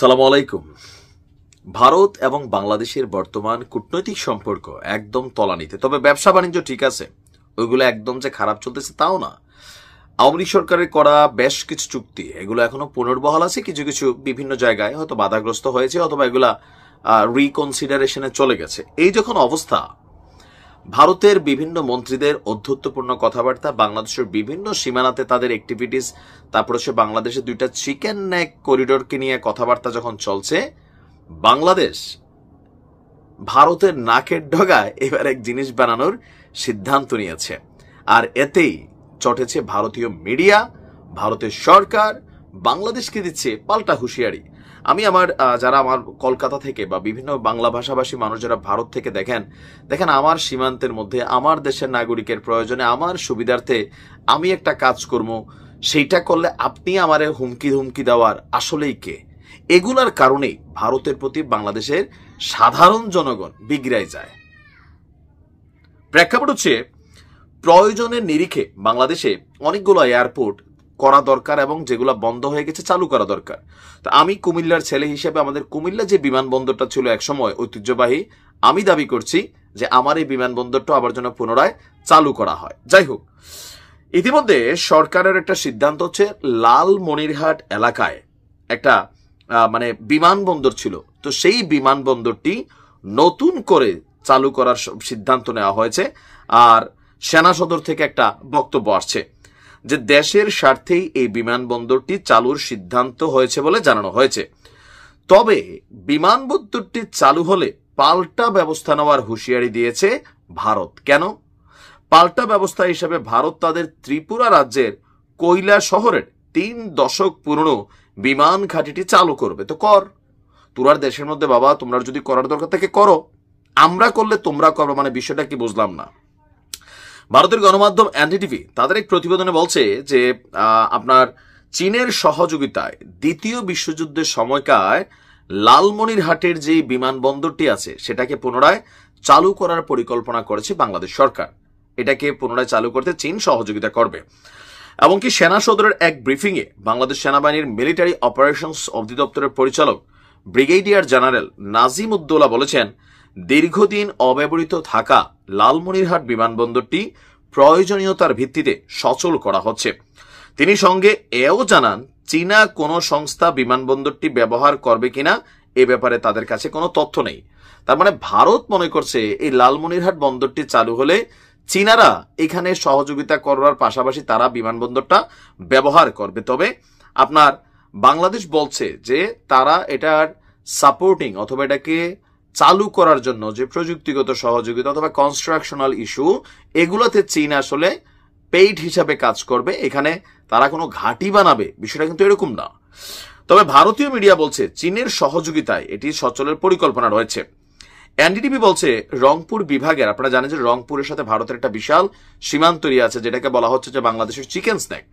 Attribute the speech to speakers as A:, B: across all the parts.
A: সালামু আলাইকুম। ভারত এবং বাংলাদেশের বর্তমান কূটনৈতিক সম্পর্ক একদম তলানিতে, তবে ব্যবসা বাণিজ্য ঠিক আছে, ওইগুলো একদম যে খারাপ চলতেছে তাও না। আওয়ামী লীগ সরকারের করা বেশ কিছু চুক্তি এগুলো এখনো পুনর্বহাল আছে, কিছু কিছু বিভিন্ন জায়গায় হয়তো বাধাগ্রস্ত হয়েছে অথবা এগুলা রিকনসিডারেশনে চলে গেছে। এই যখন অবস্থা, ভারতের বিভিন্ন মন্ত্রীদের অধ্যত্বপূর্ণ কথাবার্তা, বাংলাদেশের বিভিন্ন সীমানাতে তাদের অ্যাক্টিভিটিস, তারপর হচ্ছে বাংলাদেশের দুইটা চিকেন নেক করিডোরকে নিয়ে কথাবার্তা যখন চলছে, বাংলাদেশ ভারতের নাকের ডগায় এবার এক জিনিস বানানোর সিদ্ধান্ত নিয়েছে। আর এতেই চটেছে ভারতীয় মিডিয়া, ভারতের সরকার বাংলাদেশকে দিচ্ছে পাল্টা হুঁশিয়ারি। আমি যারা আমার কলকাতা থেকে বা বিভিন্ন বাংলা ভাষাভাষী মানুষ যারা ভারত থেকে দেখেন আমার সীমান্তের মধ্যে আমার দেশের নাগরিকের প্রয়োজনে আমার সুবিধার্থে আমি একটা কাজ করবো, সেইটা করলে আপনি আমারে হুমকি দেওয়ার আসলেই কে? এগুলার কারণেই ভারতের প্রতি বাংলাদেশের সাধারণ জনগণ বিগড়ায় যায়। প্রেক্ষাপট হচ্ছে, প্রয়োজনের নিরিখে বাংলাদেশে অনেকগুলো এয়ারপোর্ট করা দরকার এবং যেগুলো বন্ধ হয়ে গেছে চালু করা দরকার। তো আমি কুমিল্লার ছেলে হিসেবে আমাদের কুমিল্লা যে বিমানবন্দরটা ছিল একসময় ঐতিহ্যবাহী, আমি দাবি করছি যে আমার এই বিমানবন্দরটা আবার যেন পুনরায় চালু করা হয়। যাই হোক, ইতিমধ্যে সরকারের একটা সিদ্ধান্ত হচ্ছে, লালমনিরহাট এলাকায় একটা বিমানবন্দর ছিল, তো সেই বিমানবন্দরটি নতুন করে চালু করার সিদ্ধান্ত নেওয়া হয়েছে। আর সেনা সদর থেকে একটা বক্তব্য আসছে যে দেশের স্বার্থেই এই বিমানবন্দরটি চালুর সিদ্ধান্ত হয়েছে বলে জানানো হয়েছে। তবে বিমানবন্দরটি চালু হলে পাল্টা ব্যবস্থা নেওয়ার হুঁশিয়ারি দিয়েছে ভারত। কেন? পাল্টা ব্যবস্থা হিসেবে ভারত তাদের ত্রিপুরা রাজ্যের কৈলা শহরের 3 দশক পুরনো বিমান ঘাঁটিটি চালু করবে। তো কর, তোরার দেশের মধ্যে বাবা, তোমরা যদি করার দরকার থাকে করো, আমরা করলে তোমরা করো, বিষয়টা কি বুঝলাম না। ভারতের গণমাধ্যম এনডিটিভি তাদের এক প্রতিবেদনে বলছে যে আপনার চীনের সহযোগিতায় দ্বিতীয় বিশ্বযুদ্ধের সময়কার লালমনিরহাটের যে বিমানবন্দরটি আছে সেটাকে পুনরায় চালু করার পরিকল্পনা করেছে বাংলাদেশ সরকার। এটাকে পুনরায় চালু করতে চীন সহযোগিতা করবে। এমনকি সেনা সদরের এক ব্রিফিংয়ে বাংলাদেশ সেনাবাহিনীর মিলিটারি অপারেশনস অধিদপ্তরের পরিচালক ব্রিগেডিয়ার জেনারেল নাজিম উদ্দৌলা বলেছেন, দীর্ঘদিন অব্যবহৃত থাকা লালমনিরহাট বিমানবন্দরটি প্রয়োজনীয়তার ভিত্তিতে সচল করা হচ্ছে। তিনি সঙ্গে এও জানান, চীনা কোনো সংস্থা বিমানবন্দরটি ব্যবহার করবে কিনা এ ব্যাপারে তাদের কাছে কোনো তথ্য নেই। তার ভারত মনে করছে এই লালমনিরহাট বন্দরটি চালু হলে চীনারা এখানে সহযোগিতা করার পাশাপাশি তারা বিমানবন্দরটা ব্যবহার করবে। তবে আপনার বাংলাদেশ বলছে যে তারা এটার সাপোর্টিং অথবা এটাকে চালু করার জন্য যে প্রযুক্তিগত সহযোগিতা অথবা কনস্ট্রাকশনাল ইস্যু, এগুলোতে চীন আসলে পেইড হিসাবে কাজ করবে, এখানে তারা কোনো ঘাঁটি বানাবে বিষয়টা কিন্তু এরকম না। তবে ভারতীয় মিডিয়া বলছে চীনের সহযোগিতায় এটি সচলের পরিকল্পনা রয়েছে। এনডিটিভি বলছে, রংপুর বিভাগের, আপনারা জানেন যে রংপুরের সাথে ভারতের একটা বিশাল সীমান্ত এরিয়া আছে যেটাকে বলা হচ্ছে যে বাংলাদেশের চিকেন স্ন্যাক।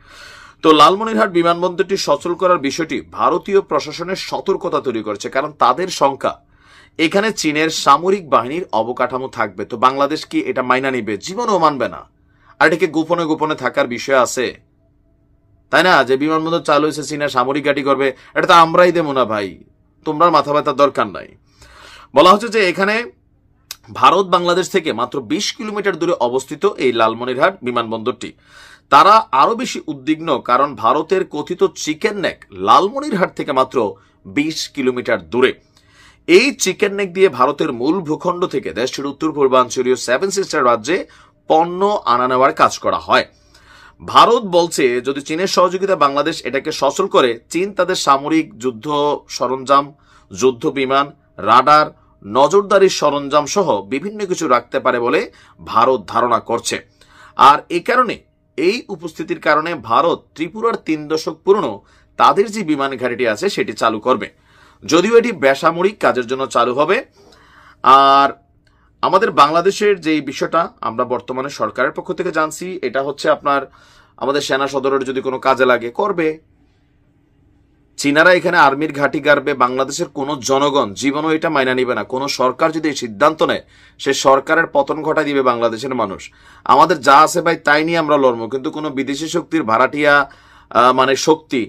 A: তো লালমনিরহাট বিমানবন্দরটি সচল করার বিষয়টি ভারতীয় প্রশাসনের সতর্কতা তৈরি করেছে, কারণ তাদের শঙ্কা এখানে চীনের সামরিক বাহিনীর অবকাঠামো থাকবে। তো বাংলাদেশ কি এটা মাইনা নিবে? জীবনও মানবে না। আর এটাকে গোপনে গোপনে থাকার বিষয় আছে, তাই না? যে বিমানবন্দর চালু হয়েছে, চীনের সামরিক ঘাঁটি করবে, এটা তো আমরাই দেবো না ভাই, তোমরা মাথা ব্যথার দরকার নাই। বলা হচ্ছে যে এখানে ভারত বাংলাদেশ থেকে মাত্র 20 কিলোমিটার দূরে অবস্থিত এই লালমনিরহাট বিমানবন্দরটি। তারা আরো বেশি উদ্বিগ্ন কারণ ভারতের কথিত চিকেন নেক লালমনিরহাট থেকে মাত্র 20 কিলোমিটার দূরে। এই চিকেন নেক দিয়ে ভারতের মূল ভূখণ্ড থেকে দেশটির উত্তর পূর্বাঞ্চলীয় 7 সিস্টার রাজ্যে পণ্য আনা নেওয়ার কাজ করা হয়। ভারত বলছে যদি চীনের সহযোগিতা বাংলাদেশ এটাকে সচল করে, চীন তাদের সামরিক যুদ্ধ সরঞ্জাম, যুদ্ধ বিমান, রাডার, নজরদারির সরঞ্জাম সহ বিভিন্ন কিছু রাখতে পারে বলে ভারত ধারণা করছে। আর এই কারণে এই উপস্থিতির কারণে ভারত ত্রিপুরার 3 দশক পুরনো তাদের যে বিমান ঘাঁটিটি আছে সেটি চালু করবে, যদিও এটি বেসামরিক কাজের জন্য চালু হবে। আর আমাদের বাংলাদেশের যে বিষয়টা আমরা বর্তমানে সরকারের পক্ষ থেকে জানছি, এটা হচ্ছে আপনার আমাদের সেনা সদরের যদি কোনো কাজে লাগে করবে। চীনারা এখানে আর্মির ঘাঁটি গাড়বে, বাংলাদেশের কোনো জনগণ জীবনও এটা মাইনা নিবে না। কোনো সরকার যদি এই সিদ্ধান্ত নেয়, সে সরকারের পতন ঘটায় দিবে বাংলাদেশের মানুষ। আমাদের যা আছে ভাই তাই নিয়ে আমরা লড়বো, কিন্তু কোনো বিদেশি শক্তির ভাড়াটিয়া শক্তি,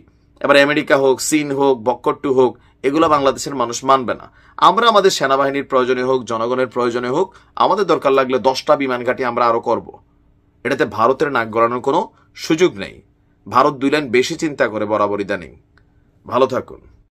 A: এবার আমেরিকা হোক, চীন হোক, বক্কট্টু হোক, এগুলো বাংলাদেশের মানুষ মানবে না। আমরা আমাদের সেনাবাহিনীর প্রয়োজনে হোক, জনগণের প্রয়োজনে হোক, আমাদের দরকার লাগলে 10টা বিমান ঘাঁটি আমরা আরো করব। এটাতে ভারতের নাক গলানোর কোনো সুযোগ নেই। ভারত 2 লাইন বেশি চিন্তা করে বরাবর ইদানিং। ভালো থাকুন।